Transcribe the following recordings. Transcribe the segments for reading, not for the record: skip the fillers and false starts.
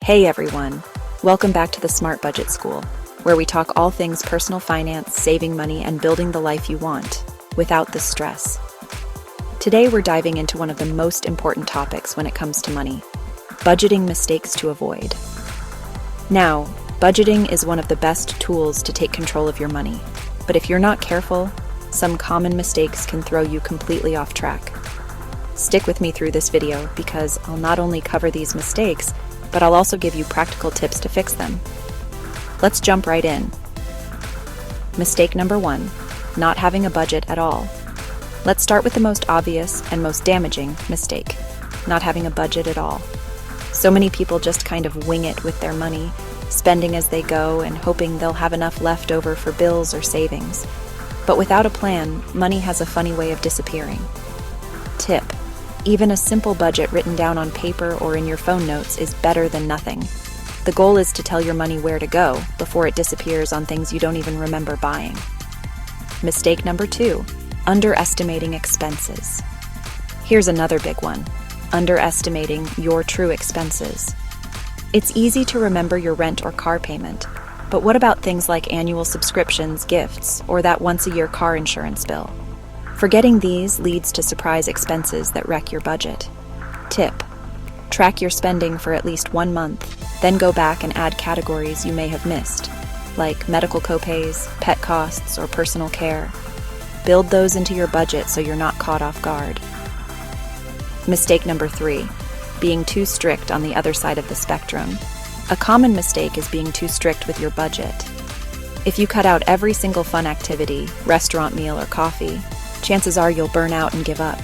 Hey everyone, welcome back to the Smart Budget School, where we talk all things personal finance, saving money, and building the life you want, without the stress. Today we're diving into one of the most important topics when it comes to money, budgeting mistakes to avoid. Now, budgeting is one of the best tools to take control of your money, but if you're not careful, some common mistakes can throw you completely off track. Stick with me through this video because I'll not only cover these mistakes, but I'll also give you practical tips to fix them. Let's jump right in. Mistake number 1, not having a budget at all. Let's start with the most obvious and most damaging mistake, not having a budget at all. So many people just kind of wing it with their money, spending as they go and hoping they'll have enough left over for bills or savings. But without a plan, money has a funny way of disappearing. Tip: even a simple budget written down on paper or in your phone notes is better than nothing. The goal is to tell your money where to go before it disappears on things you don't even remember buying. Mistake number 2, underestimating expenses. Here's another big one, underestimating your true expenses. It's easy to remember your rent or car payment, but what about things like annual subscriptions, gifts, or that once-a-year car insurance bill? Forgetting these leads to surprise expenses that wreck your budget. Tip: track your spending for at least 1 month, then go back and add categories you may have missed, like medical copays, pet costs, or personal care. Build those into your budget so you're not caught off guard. Mistake number 3, being too strict on the other side of the spectrum. A common mistake is being too strict with your budget. If you cut out every single fun activity, restaurant meal, or coffee, chances are you'll burn out and give up.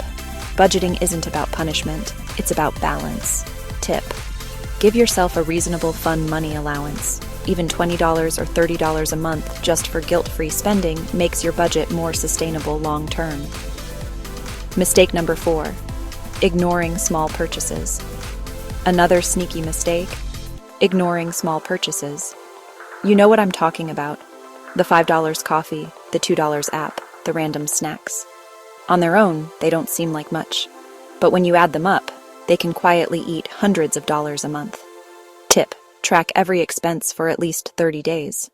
Budgeting isn't about punishment, it's about balance. Tip: give yourself a reasonable fun money allowance. Even $20 or $30 a month just for guilt-free spending makes your budget more sustainable long-term. Mistake number 4, ignoring small purchases. Another sneaky mistake, ignoring small purchases. You know what I'm talking about. The $5 coffee, the $2 app, the random snacks. On their own, they don't seem like much, but when you add them up, they can quietly eat hundreds of dollars a month. Tip: track every expense for at least 30 days.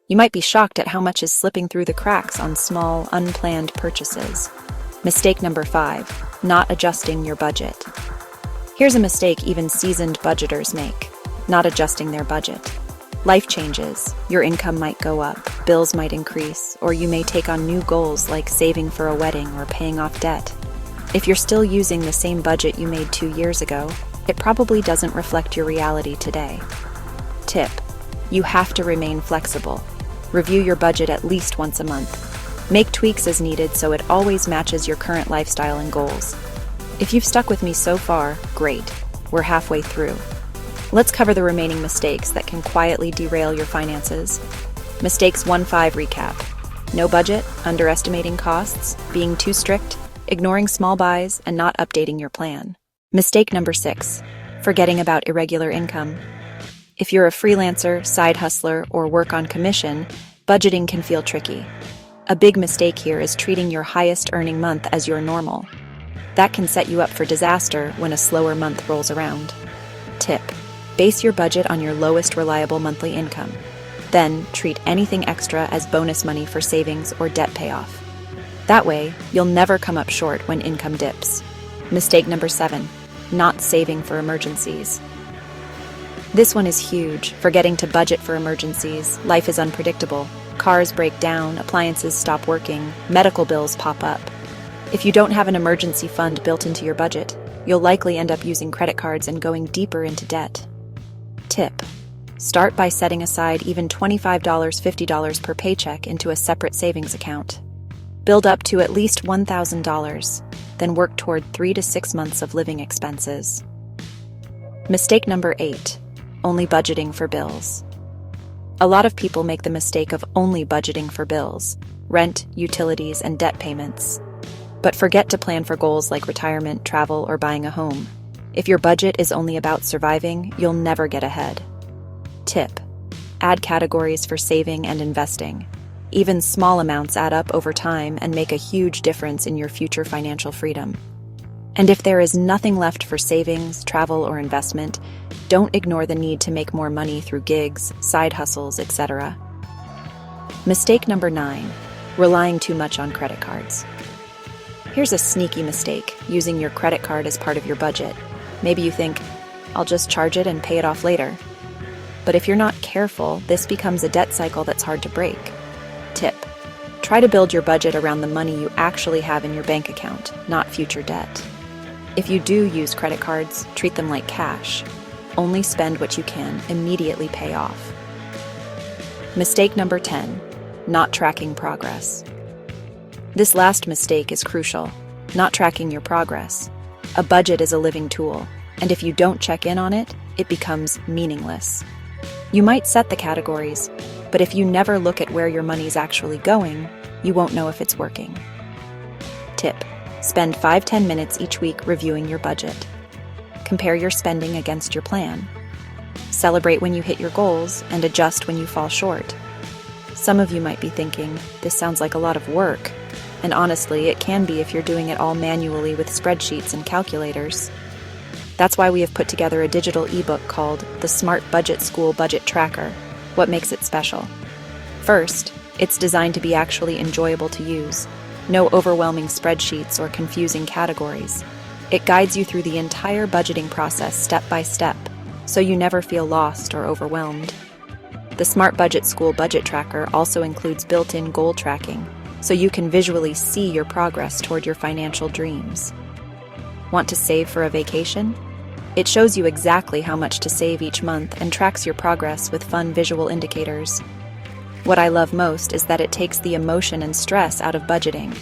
You might be shocked at how much is slipping through the cracks on small, unplanned purchases. Mistake number 5, not adjusting your budget. Here's a mistake even seasoned budgeters make, not adjusting their budget. Life changes, your income might go up, bills might increase, or you may take on new goals like saving for a wedding or paying off debt. If you're still using the same budget you made 2 years ago, it probably doesn't reflect your reality today. Tip: you have to remain flexible. Review your budget at least once a month. Make tweaks as needed so it always matches your current lifestyle and goals. If you've stuck with me so far, great. We're halfway through. Let's cover the remaining mistakes that can quietly derail your finances. Mistakes 1-5 recap: no budget, underestimating costs, being too strict, ignoring small buys, and not updating your plan. Mistake number 6, forgetting about irregular income. If you're a freelancer, side hustler, or work on commission, budgeting can feel tricky. A big mistake here is treating your highest earning month as your normal. That can set you up for disaster when a slower month rolls around. Tip: base your budget on your lowest reliable monthly income. Then treat anything extra as bonus money for savings or debt payoff. That way, you'll never come up short when income dips. Mistake number 7, not saving for emergencies. This one is huge, forgetting to budget for emergencies. Life is unpredictable. Cars break down, appliances stop working, medical bills pop up. If you don't have an emergency fund built into your budget, you'll likely end up using credit cards and going deeper into debt. Tip: start by setting aside even $25, $50 per paycheck into a separate savings account. Build up to at least $1,000, then work toward 3 to 6 months of living expenses. Mistake number 8, only budgeting for bills. A lot of people make the mistake of only budgeting for bills, rent, utilities, and debt payments, but forget to plan for goals like retirement, travel, or buying a home. If your budget is only about surviving, you'll never get ahead. Tip: add categories for saving and investing. Even small amounts add up over time and make a huge difference in your future financial freedom. And if there is nothing left for savings, travel, or investment, don't ignore the need to make more money through gigs, side hustles, etc. Mistake number 9, relying too much on credit cards. Here's a sneaky mistake, using your credit card as part of your budget. Maybe you think, I'll just charge it and pay it off later. But if you're not careful, this becomes a debt cycle that's hard to break. Tip: try to build your budget around the money you actually have in your bank account, not future debt. If you do use credit cards, treat them like cash. Only spend what you can immediately pay off. Mistake number 10, not tracking progress. This last mistake is crucial, not tracking your progress. A budget is a living tool, and if you don't check in on it, it becomes meaningless. You might set the categories, but if you never look at where your money's actually going, you won't know if it's working. Tip: spend 5-10 minutes each week reviewing your budget. Compare your spending against your plan. Celebrate when you hit your goals and adjust when you fall short. Some of you might be thinking, this sounds like a lot of work. And honestly, it can be if you're doing it all manually with spreadsheets and calculators. That's why we have put together a digital ebook called The Smart Budget School Budget Tracker. What makes it special? First, it's designed to be actually enjoyable to use. No overwhelming spreadsheets or confusing categories. It guides you through the entire budgeting process step by step, so you never feel lost or overwhelmed. The Smart Budget School Budget Tracker also includes built-in goal tracking, so you can visually see your progress toward your financial dreams. Want to save for a vacation? It shows you exactly how much to save each month and tracks your progress with fun visual indicators. What I love most is that it takes the emotion and stress out of budgeting.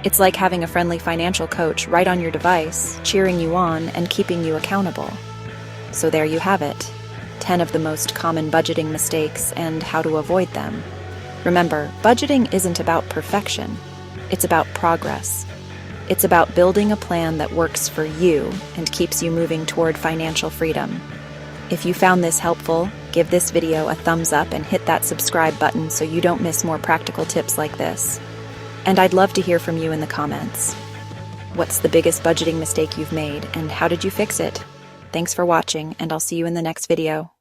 It's like having a friendly financial coach right on your device, cheering you on and keeping you accountable. So there you have it, 10 of the most common budgeting mistakes and how to avoid them. Remember, budgeting isn't about perfection, it's about progress. It's about building a plan that works for you and keeps you moving toward financial freedom. If you found this helpful, give this video a thumbs up and hit that subscribe button so you don't miss more practical tips like this. And I'd love to hear from you in the comments. What's the biggest budgeting mistake you've made and how did you fix it? Thanks for watching, and I'll see you in the next video.